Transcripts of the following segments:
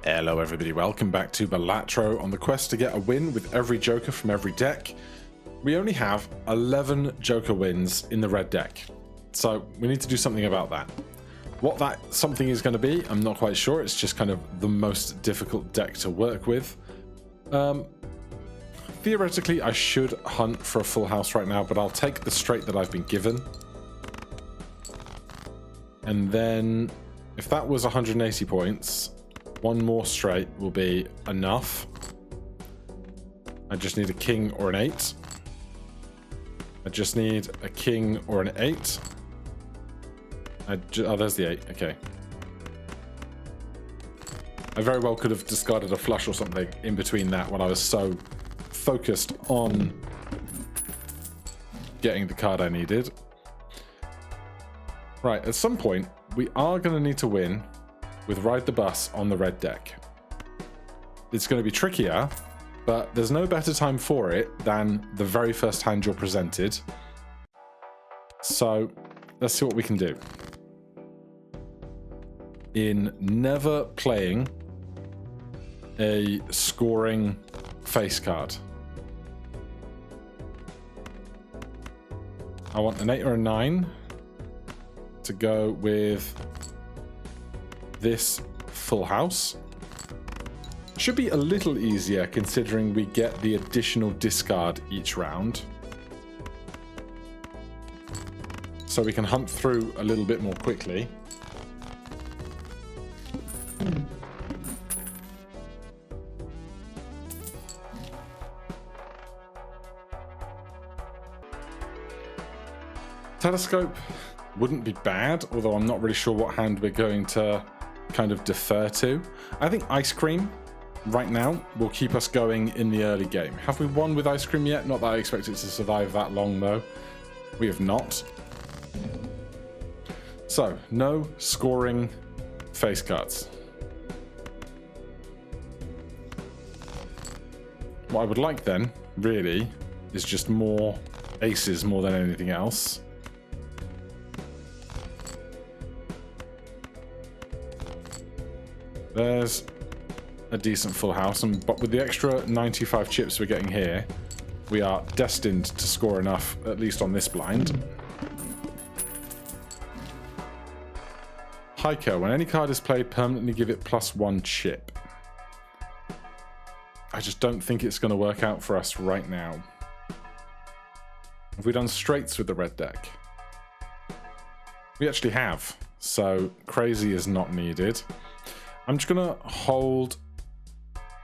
Hello everybody, welcome back to Balatro on the quest to get a win with every Joker from every deck. We only have 11 Joker wins in the red deck, so we need to do something about that. What that something is going to be, I'm not quite sure. It's just kind of the most difficult deck to work with. Theoretically, I should hunt for a full house right now, but I'll take the straight that I've been given. And then, if that was 180 points, one more straight will be enough. I just need a king or an 8. I just need a king or an 8. Oh, there's the 8. Okay. I very well could have discarded a flush or something in between that when I was so focused on getting the card I needed. Right, at some point, we are going to need to win with Ride the Bus on the red deck. It's going to be trickier, but there's no better time for it than the very first hand you're presented. So let's see what we can do. In never playing a scoring face card, I want an 8 or a 9 to go with this full house. Should be a little easier considering we get the additional discard each round. So we can hunt through a little bit more quickly. Telescope wouldn't be bad, although I'm not really sure what hand we're going to kind of defer to. I think Ice Cream right now will keep us going in the early game. Have we won with Ice Cream yet? Not that I expect it to survive that long though. We have not. So no scoring face cards. What I would like then really is just more aces more than anything else. There's a decent full house, but with the extra 95 chips we're getting here, we are destined to score enough, at least on this blind. Hiker, when any card is played, permanently give it +1 chip. I just don't think it's going to work out for us right now. Have we done straights with the red deck? We actually have, so crazy is not needed. I'm just gonna hold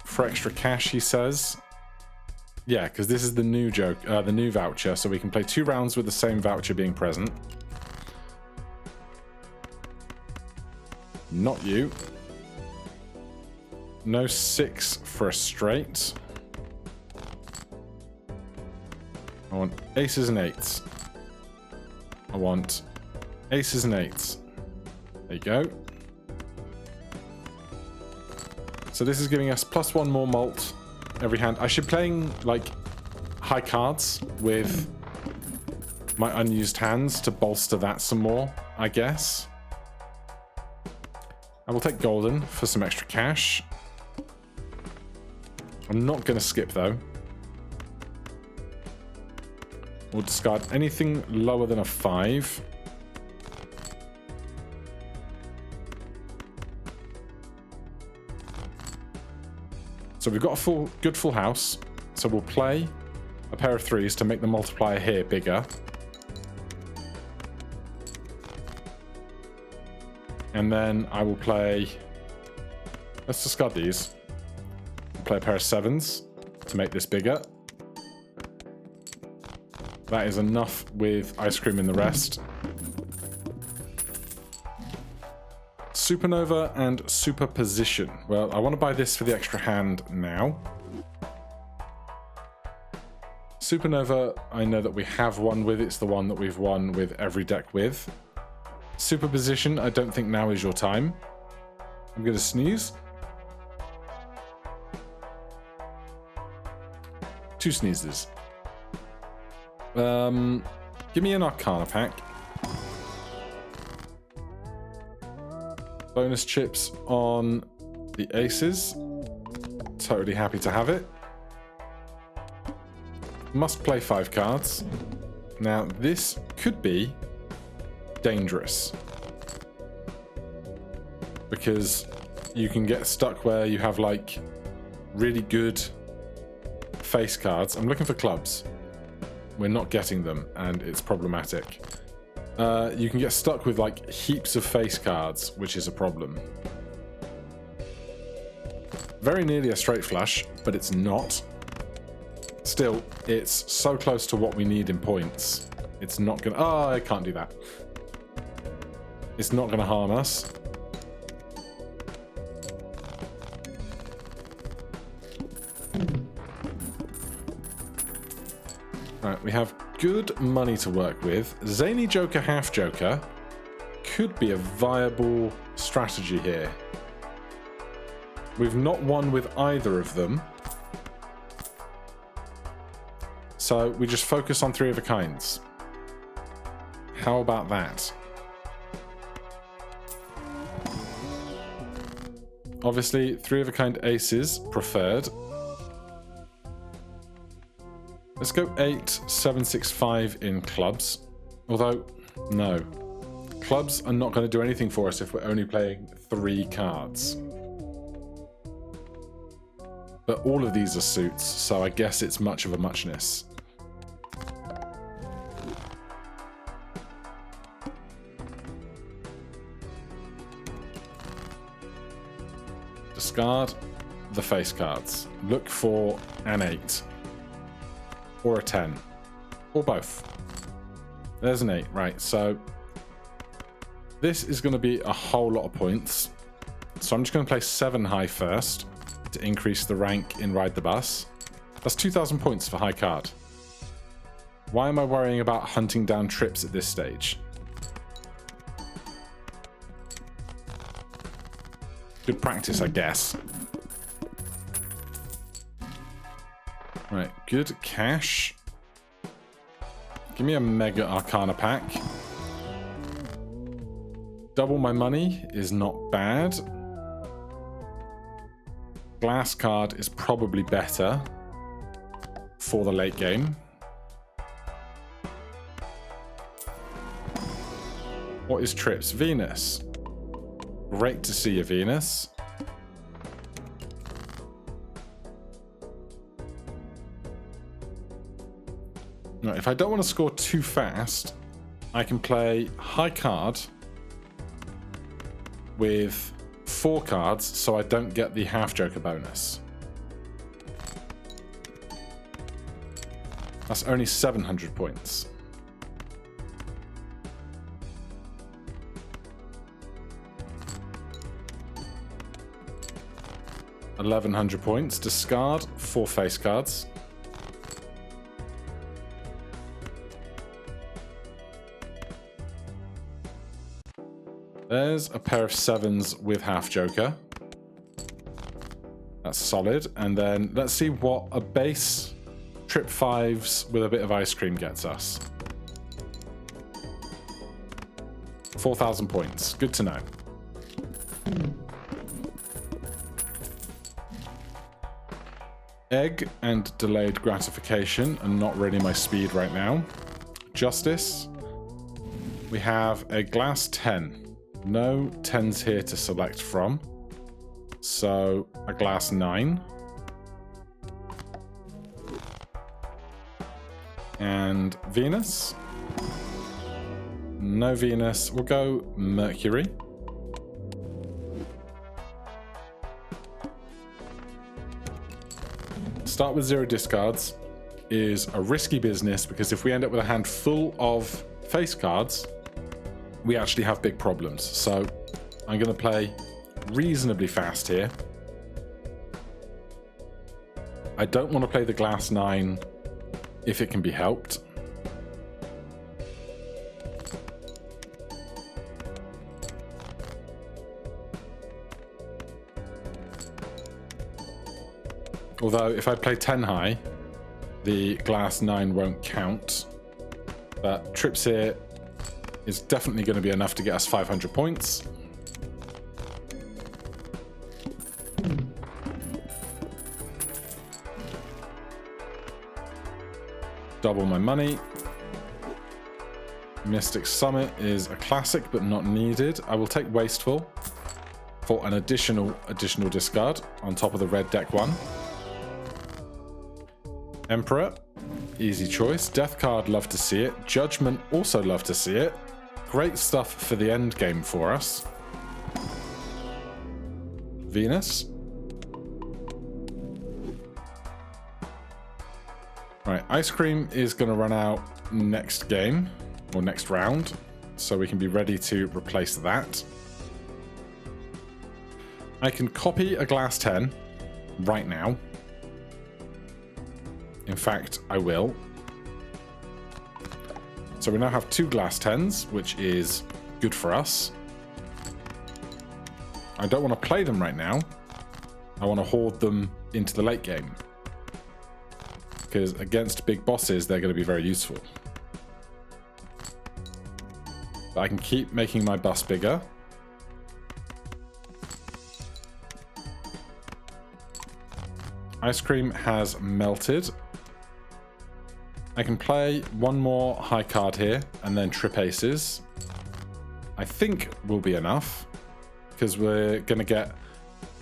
for extra cash, he says. Yeah, because this is the new the new voucher, so we can play 2 rounds with the same voucher being present. Not you. No 6 for a straight. I want aces and 8s. I want aces and 8s. There you go. So this is giving us +1 more malt every hand. I should be playing like high cards with my unused hands to bolster that some more, I guess. I will take golden for some extra cash. I'm not going to skip though. We'll discard anything lower than a 5. So we've got a good full house, so we'll play a pair of 3s to make the multiplier here bigger. And then I will play, let's discard these. We'll play a pair of 7s to make this bigger. That is enough with Ice Cream and the rest. Supernova and Superposition. Well, I want to buy this for the extra hand now. Supernova, I know that we have won with. It's the one that we've won with every deck with. Superposition, I don't think now is your time. I'm going to sneeze. 2 sneezes. Give me an Arcana pack. Bonus chips on the aces. Totally happy to have it. Must play 5 cards. Now, this could be dangerous, because you can get stuck where you have like really good face cards. I'm looking for clubs. We're not getting them, and it's problematic. You can get stuck with like heaps of face cards, which is a problem. Very nearly a straight flush, but it's not. Still, it's so close to what we need in points. It's not gonna... Oh, I can't do that. It's not gonna harm us. Alright, we have good money to work with. Zany Joker, Half Joker could be a viable strategy here. We've not won with either of them. So we just focus on 3 of a kinds. How about that? Obviously, 3 of a kind aces preferred. Let's go 8, 7, 6, 5 in clubs. Although, no. Clubs are not going to do anything for us if we're only playing 3 cards. But all of these are suits, so I guess it's much of a muchness. Discard the face cards. Look for an 8. Or a 10. Or both. There's an 8. Right, so this is going to be a whole lot of points. So I'm just going to play 7 high first to increase the rank in Ride the Bus. That's 2,000 points for high card. Why am I worrying about hunting down trips at this stage? Good practice, I guess. Right, good cash. Give me a Mega Arcana pack. Double my money is not bad. Glass card is probably better for the late game. What is trips? Venus. Great to see you, Venus. Now, if I don't want to score too fast, I can play high card with 4 cards so I don't get the half joker bonus. That's only 700 points. $1,100 points. Discard 4 face cards. There's a pair of 7s with half joker. That's solid. And then let's see what a base trip 5s with a bit of ice cream gets us. 4,000 points. Good to know. Egg and delayed gratification are not really my speed right now. Justice. We have a glass 10. No 10s here to select from. So a glass 9. And Venus. No Venus. We'll go Mercury. Start with 0 discards is a risky business because if we end up with a hand full of face cards, we actually have big problems. So I'm going to play reasonably fast here. I don't want to play the glass 9 if it can be helped. Although if I play 10 high, the glass 9 won't count. But trips here is definitely going to be enough to get us 500 points. Double my money. Mystic Summit is a classic, but not needed. I will take Wasteful for an additional discard on top of the red deck one. Emperor, easy choice. Death card, love to see it. Judgment, also love to see it. Great stuff for the end game for us. Venus. Right, Ice Cream is going to run out next game, or next round, so we can be ready to replace that. I can copy a glass 10 right now. In fact, I will. So we now have 2 glass 10s, which is good for us. I don't want to play them right now. I want to hoard them into the late game. Because against big bosses, they're going to be very useful. But I can keep making my bus bigger. Ice Cream has melted. I can play one more high card here and then trip aces. I think will be enough because we're going to get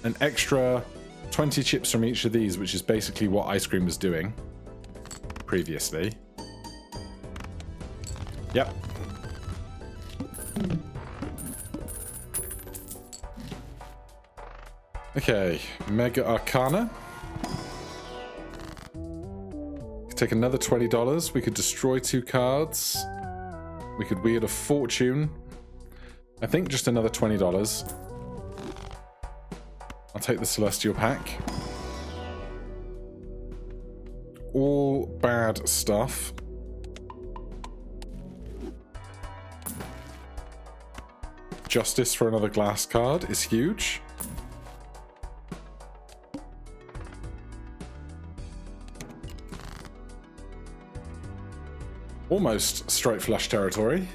an extra 20 chips from each of these, which is basically what Ice Cream was doing previously. Yep. Okay, Mega Arcana. Take another $20. We could destroy 2 cards. We could wield a fortune. I think just another $20. I'll take the Celestial Pack. All bad stuff. Justice for another glass card is huge. Almost straight flush territory.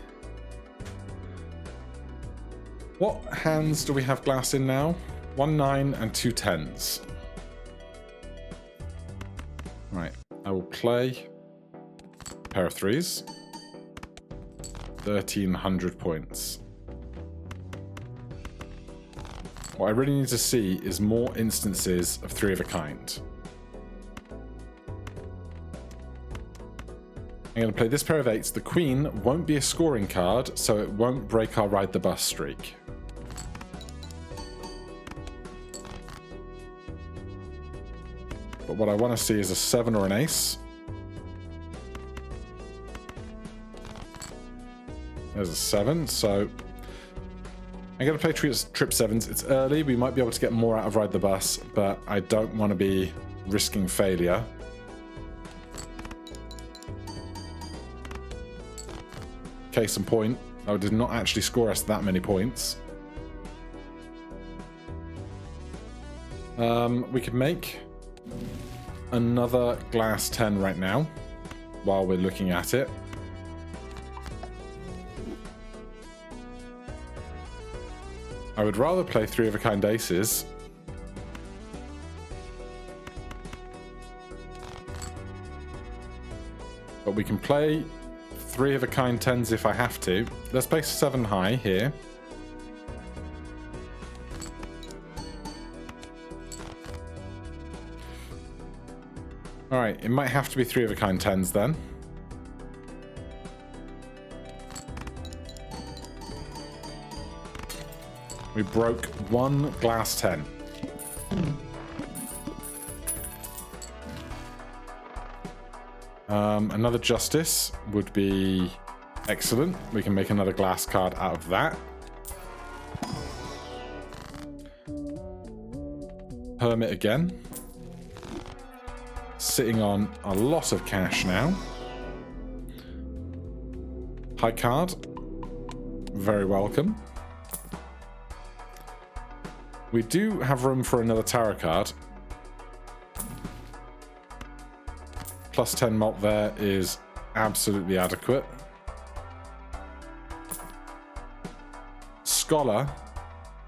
What hands do we have glass in now? 1 9 and 2 10s. Right, I will play a pair of 3s. 1,300 points. What I really need to see is more instances of 3 of a kind. I'm going to play this pair of 8s. The Queen won't be a scoring card, so it won't break our ride the bus streak. But what I want to see is a 7 or an ace. There's a 7, so I'm going to play trip 7s. It's early, we might be able to get more out of ride the bus, but I don't want to be risking failure. Case in point, I did not actually score us that many points. We could make another glass 10 right now while we're looking at it. I would rather play 3 of a kind aces. But we can play 3 of a kind 10s if I have to. Let's play 7 high here. Alright, it might have to be 3 of a kind 10s then. We broke 1 glass 10. Another Justice would be excellent. We can make another glass card out of that. Hermit again. Sitting on a lot of cash now. High card. Very welcome. We do have room for another tarot card. Plus 10 malt there is absolutely adequate. Scholar.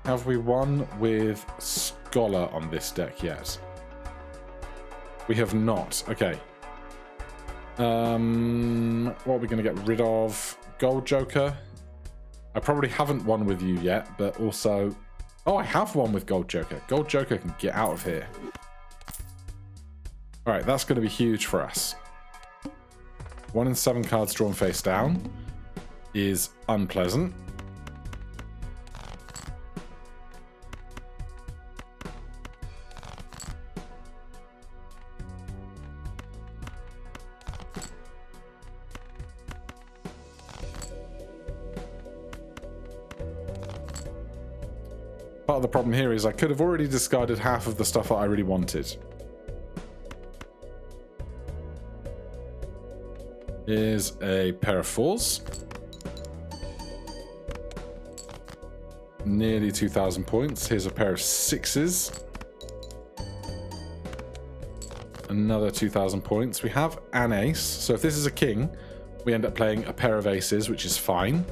Have we won with Scholar on this deck yet? We have not. Okay. What are we going to get rid of? Gold Joker. I probably haven't won with you yet, but also... Oh, I have won with Gold Joker. Gold Joker can get out of here. Alright, that's going to be huge for us. 1 in 7 cards drawn face down is unpleasant. Part of the problem here is I could have already discarded half of the stuff that I really wanted. Here's a pair of 4s. Nearly 2,000 points. Here's a pair of 6s. Another 2,000 points. We have an ace. So if this is a king, we end up playing a pair of aces, which is fine.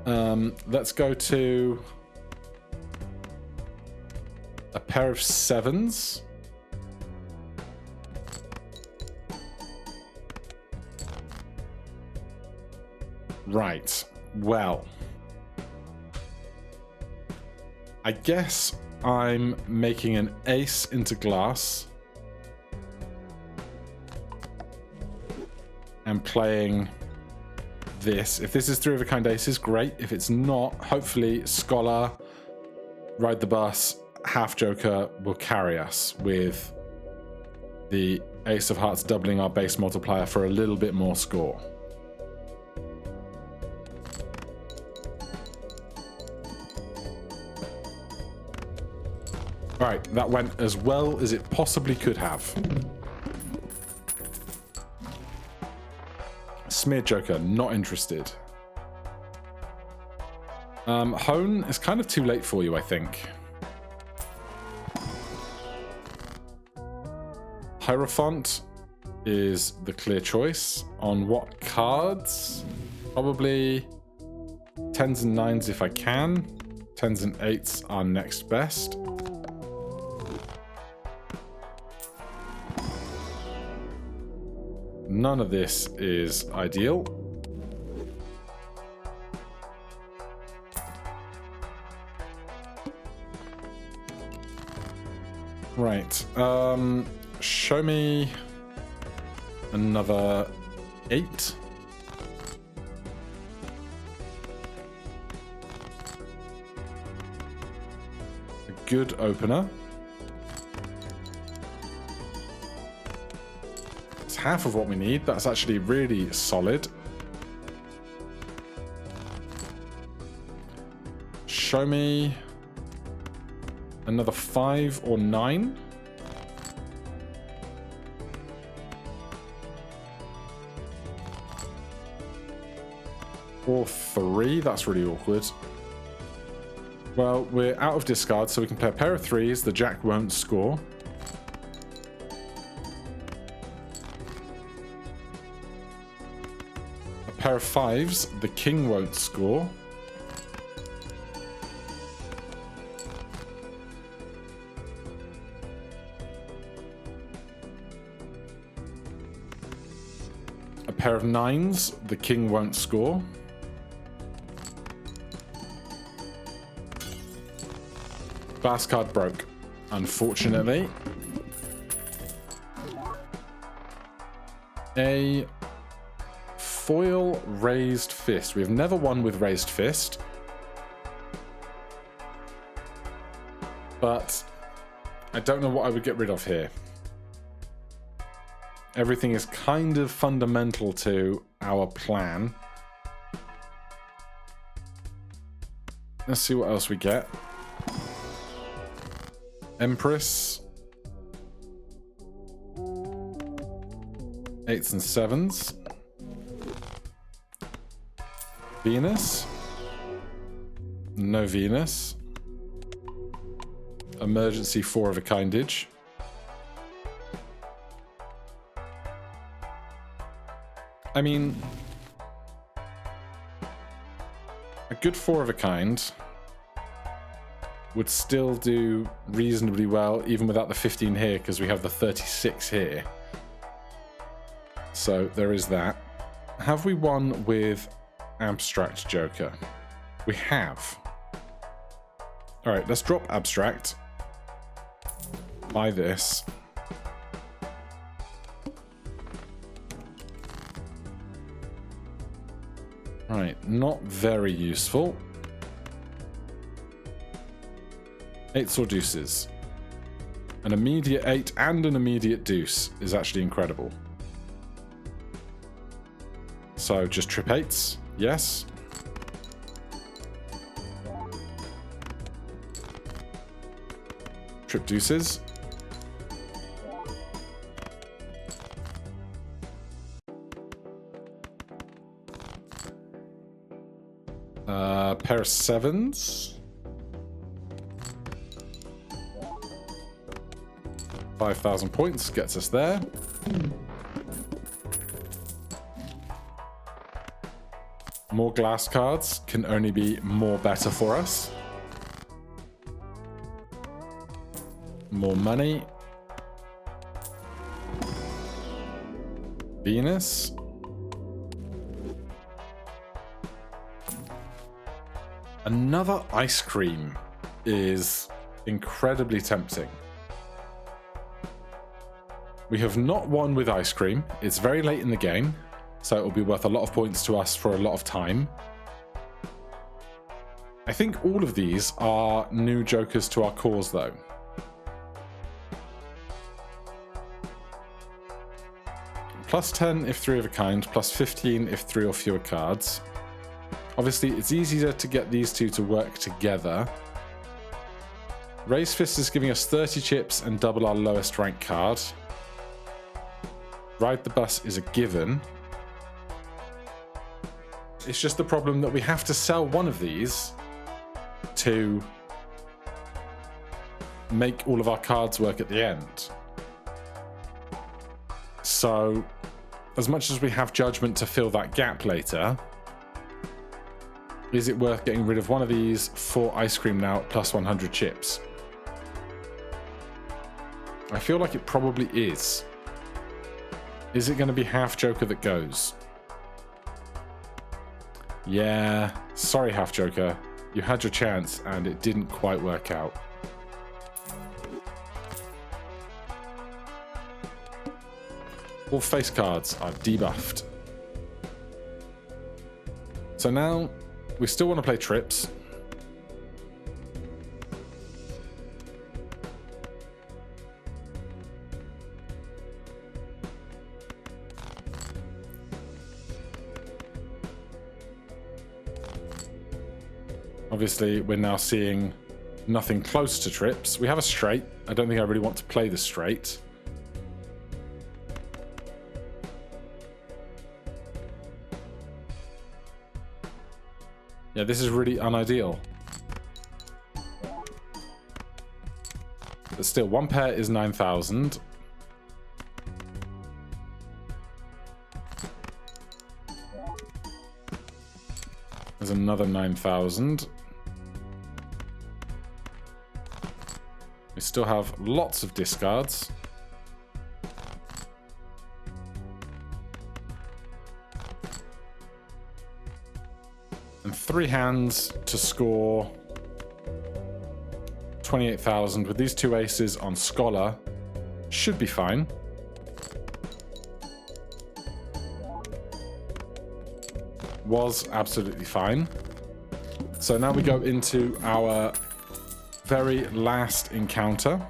Let's go to... a pair of 7s. Right. Well. I guess I'm making an ace into glass. And playing this. If this is 3 of a kind aces, great. If it's not, hopefully Scholar, Ride the Bus, Half Joker will carry us with the Ace of Hearts doubling our base multiplier for a little bit more score. Alright, that went as well as it possibly could have. Smear Joker, not interested. Hone is kind of too late for you, I think. Hierophant is the clear choice. On what cards? Probably 10s and 9s if I can. 10s and 8s are next best. None of this is ideal. Right. Show me another 8. A good opener. It's half of what we need. That's actually really solid. Show me another 5 or 9. Or 3, that's really awkward. Well, we're out of discard, so we can play a pair of 3s. The jack won't score. A pair of 5s. The king won't score. A pair of 9s. The king won't score. Last card broke, unfortunately. A foil raised fist. We've never won with raised fist. But I don't know what I would get rid of here. Everything is kind of fundamental to our plan. Let's see what else we get. Empress. 8s and 7s. Venus. No Venus. Emergency 4 of a kindage. I mean, a good 4 of a kind would still do reasonably well, even without the 15 here, because we have the 36 here. So there is that. Have we won with Abstract Joker? We have. All right, let's drop Abstract. Buy this. Right, not very useful. 8s or deuces. An immediate 8 and an immediate deuce is actually incredible. So just trip 8s, yes. Trip deuces. Pair of 7s. 5,000 points gets us there. More glass cards can only be more better for us. More money. Venus. Another ice cream is incredibly tempting. We have not won with ice cream. It's very late in the game, so it will be worth a lot of points to us for a lot of time. I think all of these are new jokers to our cause, though. Plus 10 if 3 of a kind, plus 15 if 3 or fewer cards. Obviously, it's easier to get these two to work together. Raise Fist is giving us 30 chips and double our lowest rank card. Ride the Bus is a given. It's just the problem that we have to sell one of these to make all of our cards work at the end. So, as much as we have Judgment to fill that gap later, is it worth getting rid of one of these for Ice Cream now at plus 100 chips? I feel like it probably is. Is it going to be half Joker that goes? Yeah, sorry half Joker. You had your chance and it didn't quite work out. All face cards are debuffed. So now we still want to play trips. Obviously, we're now seeing nothing close to trips. We have a straight. I don't think I really want to play the straight. Yeah, this is really unideal. But still, one pair is 9,000. There's another 9,000. We still have lots of discards. And 3 hands to score 28,000 with these 2 aces on Scholar. Should be fine. Was absolutely fine. So now we go into our very last encounter.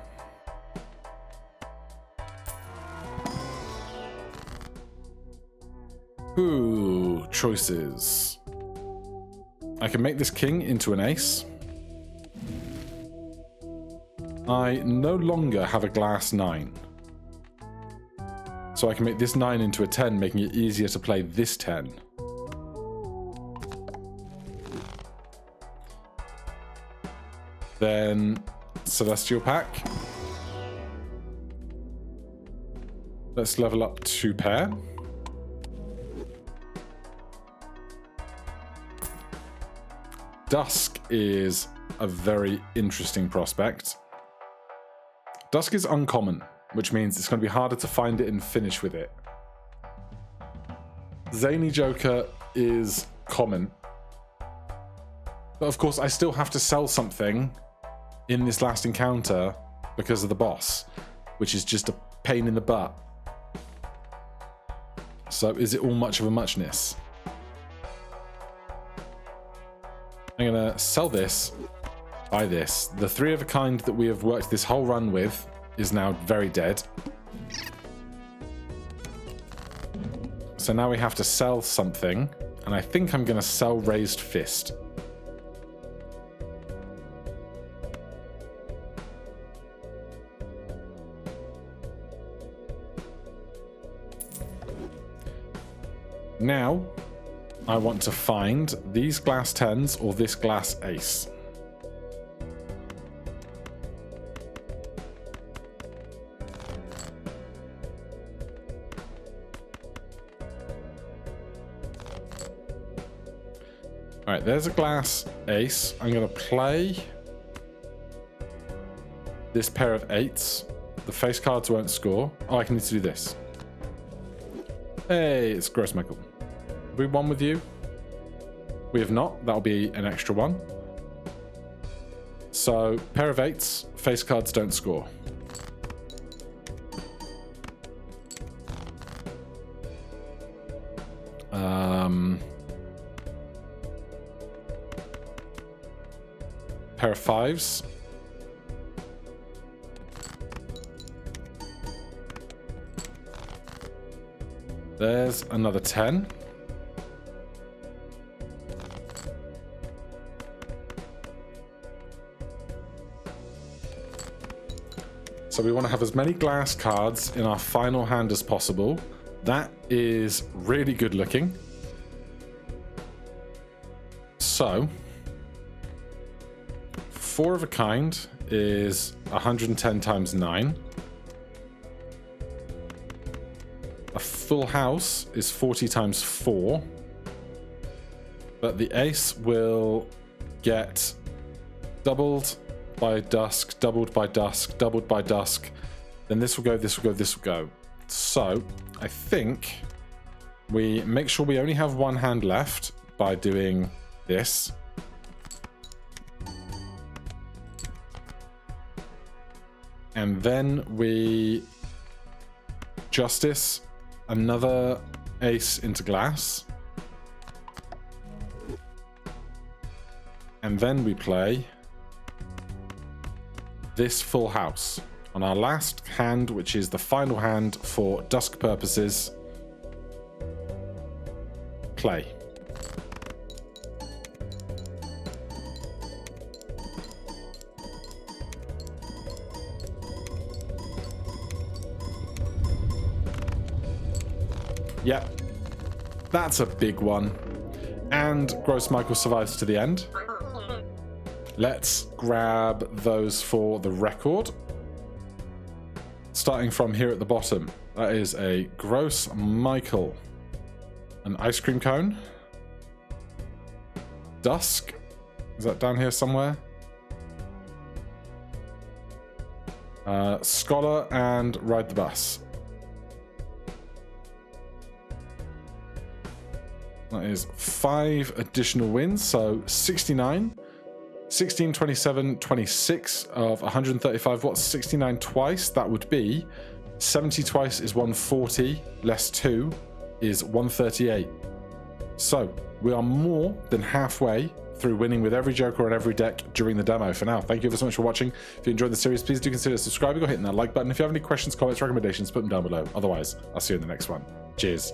Ooh, choices. I can make this king into an ace. I no longer have a glass 9. So I can make this 9 into a 10, making it easier to play this 10. Then Celestial Pack. Let's level up 2 pair. Dusk is a very interesting prospect. Dusk is uncommon, which means it's going to be harder to find it and finish with it. Zany Joker is common. But of course, I still have to sell something in this last encounter because of the boss, which is just a pain in the butt. So is it all much of a muchness? I'm going to sell this, buy this. The 3 of a kind that we have worked this whole run with is now very dead. So now we have to sell something, and I think I'm going to sell Raised Fist. Now, I want to find these glass 10s or this glass ace. Alright, there's a glass ace. I'm going to play this pair of 8s. The face cards won't score. Oh, I can need to do this. Hey, it's Gross Michael. Have we won with you? We have not. That'll be an extra one. So, pair of 8s, face cards don't score. Pair of 5s. There's another 10. So we want to have as many glass cards in our final hand as possible. That is really good looking. So 4 of a kind is 110 times 9. A full house is 40 times 4. But the ace will get doubled by dusk, doubled by dusk, doubled by dusk. Then this will go, this will go, this will go. So I think we make sure we only have one hand left by doing this. And then we justice another ace into glass. And then we play this full house on our last hand, which is the final hand for dusk purposes. Play. Yep, that's a big one. And Gross Michael survives to the end. Let's grab those for the record. Starting from here at the bottom, that is a Gross Michael. An ice cream cone. Dusk. Is that down here somewhere? Scholar and Ride the Bus. That is 5 additional wins, so 69. 16, 27, 26 of 135. What's 69 twice? That would be 70 twice is 140, less 2 is 138. So we are more than halfway through winning with every Joker on every deck during the demo. For now, thank you ever so much for watching. If you enjoyed the series, please do consider subscribing or hitting that like button. If you have any questions, comments, recommendations, put them down below. Otherwise, I'll see you in the next one. Cheers.